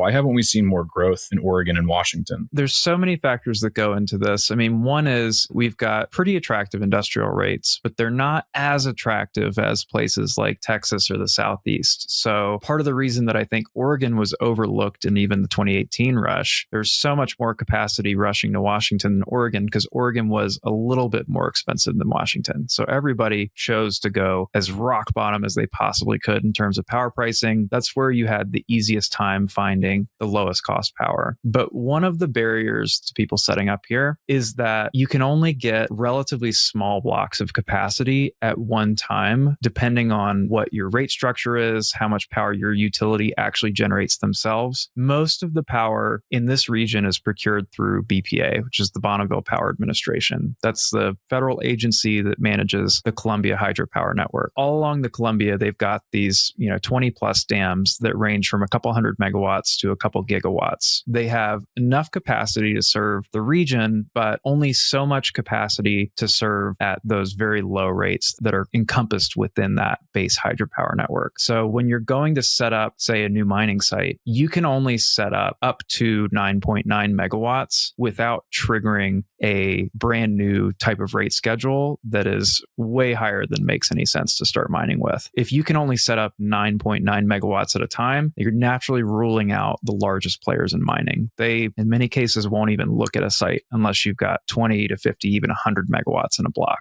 Why haven't we seen more growth in Oregon and Washington? There's so many factors that go into this. I mean, one is we've got pretty attractive industrial rates, but they're not as attractive as places like Texas or the Southeast. So part of the reason that I think Oregon was overlooked in even the 2018 rush, there's so much more capacity rushing to Washington than Oregon because Oregon was a little bit more expensive than Washington. So everybody chose to go as rock bottom as they possibly could in terms of power pricing. That's where you had the easiest time finding the lowest cost power. But one of the barriers to people setting up here is that you can only get relatively small blocks of capacity at one time, depending on what your rate structure is, how much power your utility actually generates themselves. Most of the power in this region is procured through BPA, which is the Bonneville Power Administration. That's the federal agency that manages the Columbia Hydropower Network. All along the Columbia, they've got these 20 plus dams that range from a couple hundred megawatts to a couple gigawatts. They have enough capacity to serve the region, but only so much capacity to serve at those very low rates that are encompassed within that base hydropower network. So when you're going to set up, say, a new mining site, you can only set up to 9.9 megawatts without triggering a brand new type of rate schedule that is way higher than makes any sense to start mining with. If you can only set up 9.9 megawatts at a time, you're naturally ruling out the largest players in mining. They, in many cases, won't even look at a site unless you've got 20 to 50, even 100 megawatts in a block.